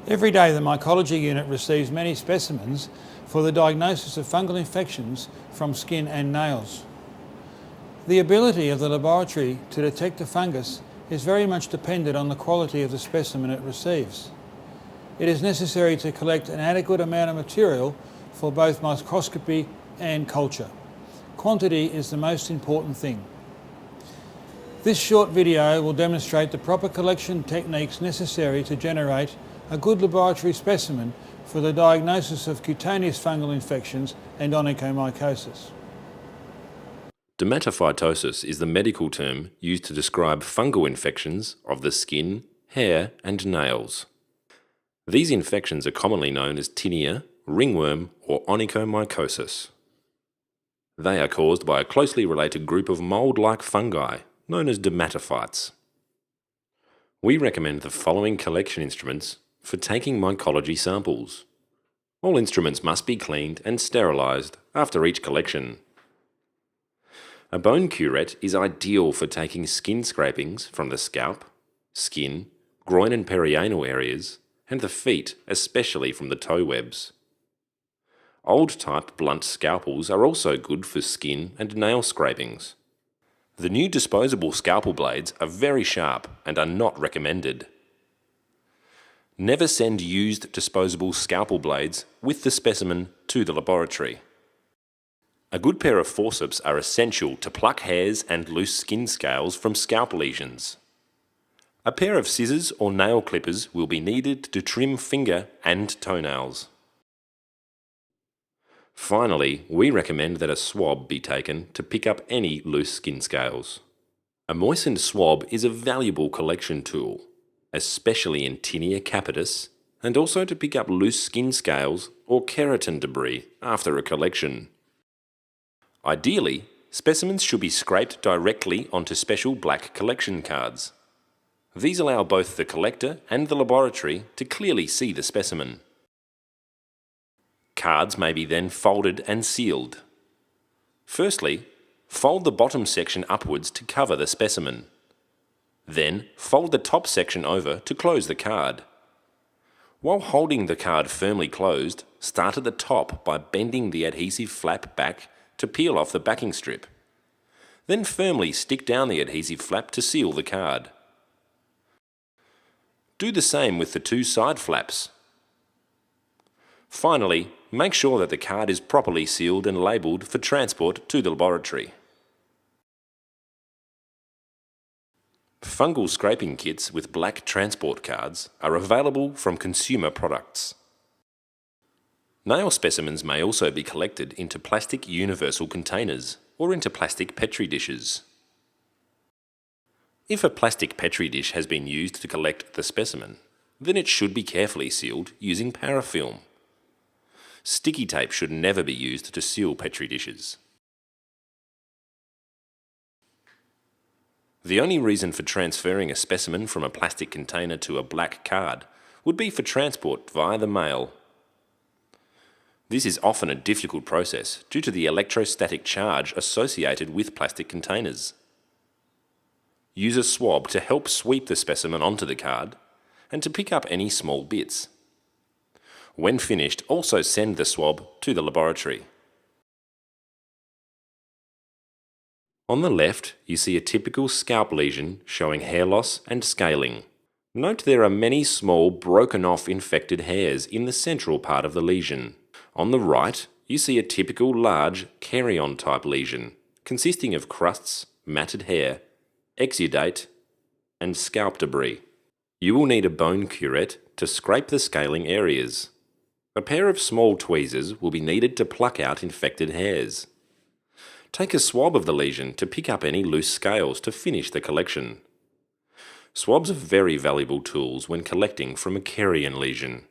Every day the mycology unit receives many specimens for the diagnosis of fungal infections from skin and nails. The ability of the laboratory to detect a fungus is very much dependent on the quality of the specimen it receives. It is necessary to collect an adequate amount of material for both microscopy and culture. Quantity is the most important thing. This short video will demonstrate the proper collection techniques necessary to generate a good laboratory specimen for the diagnosis of cutaneous fungal infections and onychomycosis. Dermatophytosis is the medical term used to describe fungal infections of the skin, hair and nails. These infections are commonly known as tinea, ringworm or onychomycosis. They are caused by a closely related group of mould-like fungi known as dermatophytes. We recommend the following collection instruments for taking mycology samples. All instruments must be cleaned and sterilised after each collection. A bone curette is ideal for taking skin scrapings from the scalp, skin, groin and perianal areas, and the feet, especially from the toe webs. Old-type blunt scalpels are also good for skin and nail scrapings. The new disposable scalpel blades are very sharp and are not recommended. Never send used disposable scalpel blades with the specimen to the laboratory. A good pair of forceps are essential to pluck hairs and loose skin scales from scalp lesions. A pair of scissors or nail clippers will be needed to trim finger and toenails. Finally, we recommend that a swab be taken to pick up any loose skin scales. A moistened swab is a valuable collection tool, especially in tinea capitis, and also to pick up loose skin scales or keratin debris after a collection. Ideally, specimens should be scraped directly onto special black collection cards. These allow both the collector and the laboratory to clearly see the specimen. Cards may be then folded and sealed. Firstly, fold the bottom section upwards to cover the specimen. Then, fold the top section over to close the card. While holding the card firmly closed, start at the top by bending the adhesive flap back to peel off the backing strip. Then firmly stick down the adhesive flap to seal the card. Do the same with the two side flaps. Finally, make sure that the card is properly sealed and labelled for transport to the laboratory. Fungal scraping kits with black transport cards are available from consumer products. Nail specimens may also be collected into plastic universal containers or into plastic Petri dishes. If a plastic Petri dish has been used to collect the specimen, then it should be carefully sealed using parafilm. Sticky tape should never be used to seal Petri dishes. The only reason for transferring a specimen from a plastic container to a black card would be for transport via the mail. This is often a difficult process due to the electrostatic charge associated with plastic containers. Use a swab to help sweep the specimen onto the card and to pick up any small bits. When finished, also send the swab to the laboratory. On the left, you see a typical scalp lesion showing hair loss and scaling. Note there are many small broken off infected hairs in the central part of the lesion. On the right, you see a typical large carrion type lesion consisting of crusts, matted hair, exudate and scalp debris. You will need a bone curette to scrape the scaling areas. A pair of small tweezers will be needed to pluck out infected hairs. Take a swab of the lesion to pick up any loose scales to finish the collection. Swabs are very valuable tools when collecting from a carrion lesion.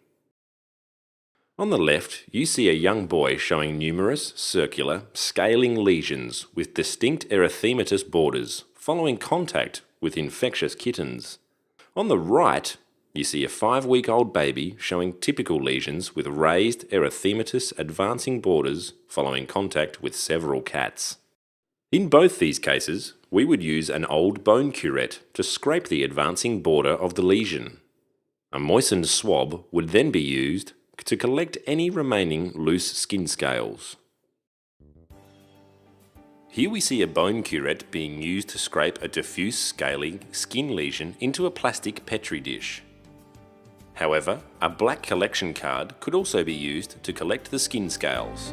On the left, you see a young boy showing numerous circular, scaling lesions with distinct erythematous borders following contact with infectious kittens. On the right, you see a 5-week-old baby showing typical lesions with raised erythematous advancing borders following contact with several cats. In both these cases, we would use an old bone curette to scrape the advancing border of the lesion. A moistened swab would then be used to collect any remaining loose skin scales. Here we see a bone curette being used to scrape a diffuse scaly skin lesion into a plastic Petri dish. However, a black collection card could also be used to collect the skin scales.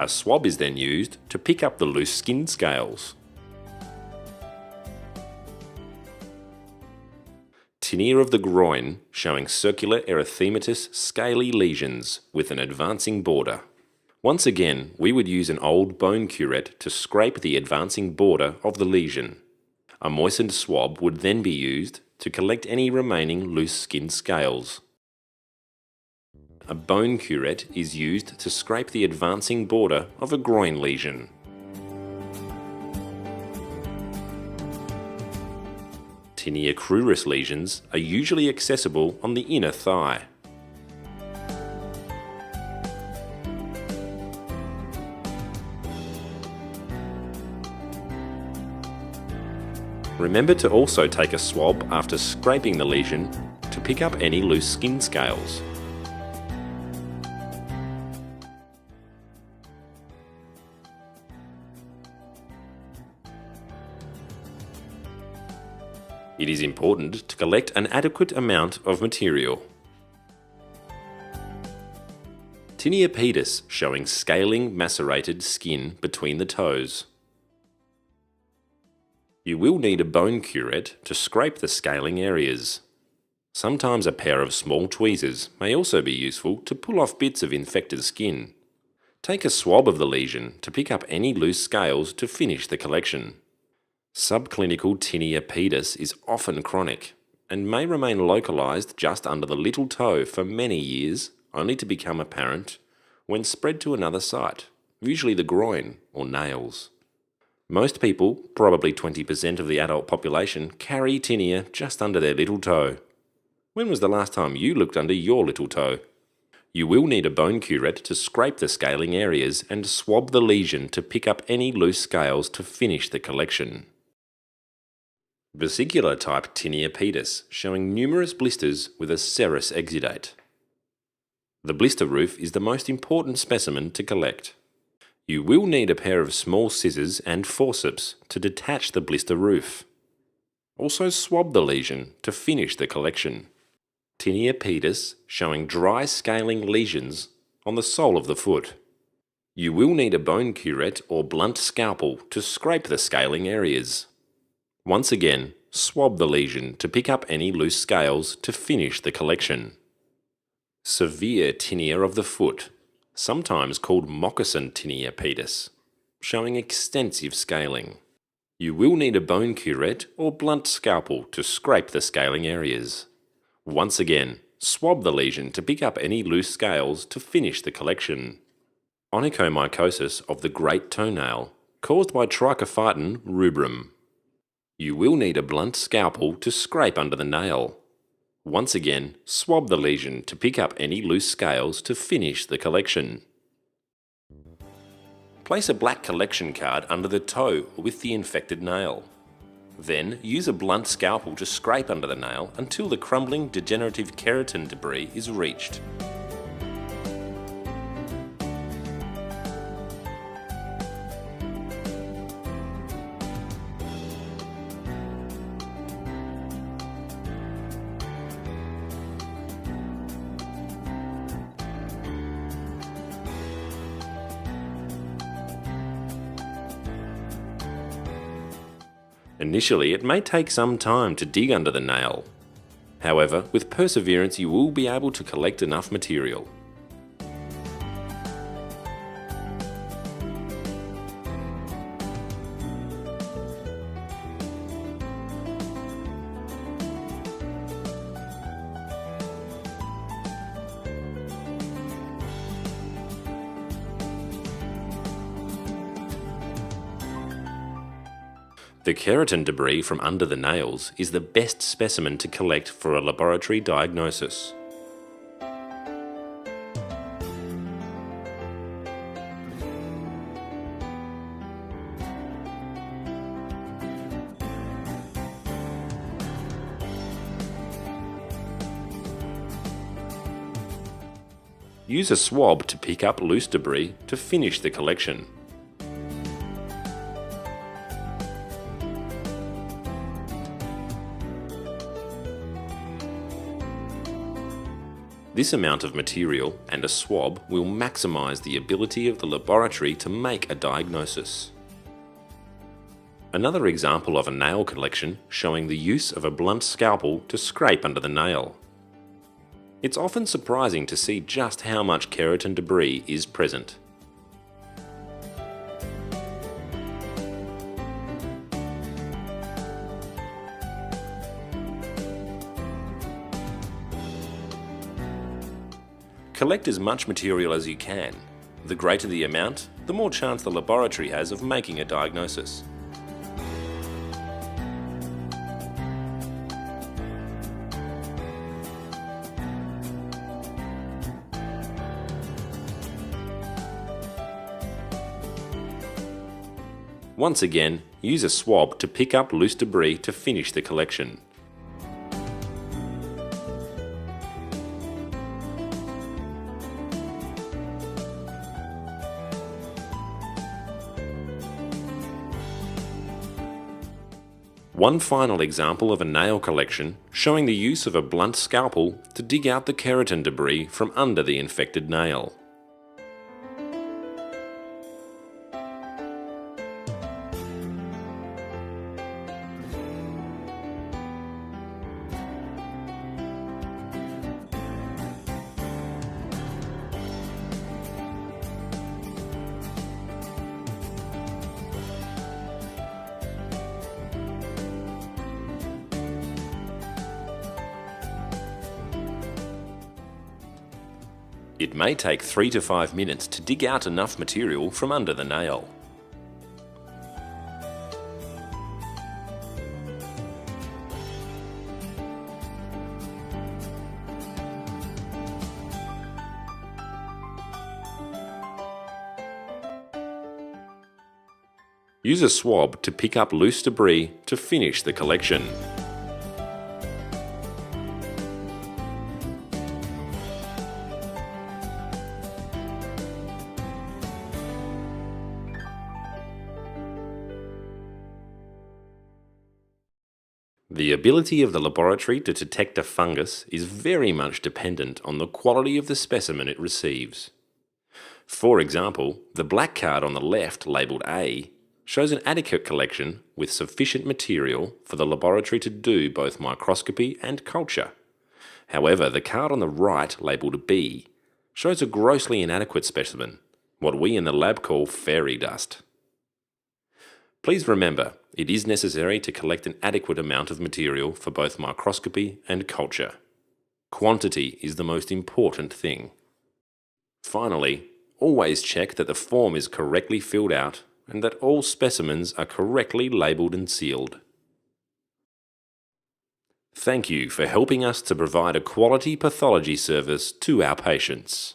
A swab is then used to pick up the loose skin scales. Tinea of the groin showing circular erythematous scaly lesions with an advancing border. Once again, we would use an old bone curette to scrape the advancing border of the lesion. A moistened swab would then be used to collect any remaining loose skin scales. A bone curette is used to scrape the advancing border of a groin lesion. Tinea cruris lesions are usually accessible on the inner thigh. Remember to also take a swab after scraping the lesion to pick up any loose skin scales. It is important to collect an adequate amount of material. Tinea pedis showing scaling macerated skin between the toes. You will need a bone curette to scrape the scaling areas. Sometimes a pair of small tweezers may also be useful to pull off bits of infected skin. Take a swab of the lesion to pick up any loose scales to finish the collection. Subclinical tinea pedis is often chronic and may remain localized just under the little toe for many years, only to become apparent when spread to another site, usually the groin or nails. Most people, probably 20% of the adult population, carry tinea just under their little toe. When was the last time you looked under your little toe? You will need a bone curette to scrape the scaling areas and swab the lesion to pick up any loose scales to finish the collection. Vesicular type tinea pedis showing numerous blisters with a serous exudate. The blister roof is the most important specimen to collect. You will need a pair of small scissors and forceps to detach the blister roof. Also swab the lesion to finish the collection. Tinea pedis showing dry scaling lesions on the sole of the foot. You will need a bone curette or blunt scalpel to scrape the scaling areas. Once again, swab the lesion to pick up any loose scales to finish the collection. Severe tinea of the foot, sometimes called moccasin tinea pedis, showing extensive scaling. You will need a bone curette or blunt scalpel to scrape the scaling areas. Once again, swab the lesion to pick up any loose scales to finish the collection. Onychomycosis of the great toenail, caused by Trichophyton rubrum. You will need a blunt scalpel to scrape under the nail. Once again, swab the lesion to pick up any loose scales to finish the collection. Place a black collection card under the toe with the infected nail. Then use a blunt scalpel to scrape under the nail until the crumbling degenerative keratin debris is reached. Initially, it may take some time to dig under the nail. However, with perseverance you will be able to collect enough material. The keratin debris from under the nails is the best specimen to collect for a laboratory diagnosis. Use a swab to pick up loose debris to finish the collection. This amount of material and a swab will maximise the ability of the laboratory to make a diagnosis. Another example of a nail collection showing the use of a blunt scalpel to scrape under the nail. It's often surprising to see just how much keratin debris is present. Collect as much material as you can. The greater the amount, the more chance the laboratory has of making a diagnosis. Once again, use a swab to pick up loose debris to finish the collection. One final example of a nail collection showing the use of a blunt scalpel to dig out the keratin debris from under the infected nail. It may take 3 to 5 minutes to dig out enough material from under the nail. Use a swab to pick up loose debris to finish the collection. The ability of the laboratory to detect a fungus is very much dependent on the quality of the specimen it receives. For example, the black card on the left, labelled A, shows an adequate collection with sufficient material for the laboratory to do both microscopy and culture. However, the card on the right, labelled B, shows a grossly inadequate specimen, what we in the lab call fairy dust. Please remember, it is necessary to collect an adequate amount of material for both microscopy and culture. Quantity is the most important thing. Finally, always check that the form is correctly filled out and that all specimens are correctly labelled and sealed. Thank you for helping us to provide a quality pathology service to our patients.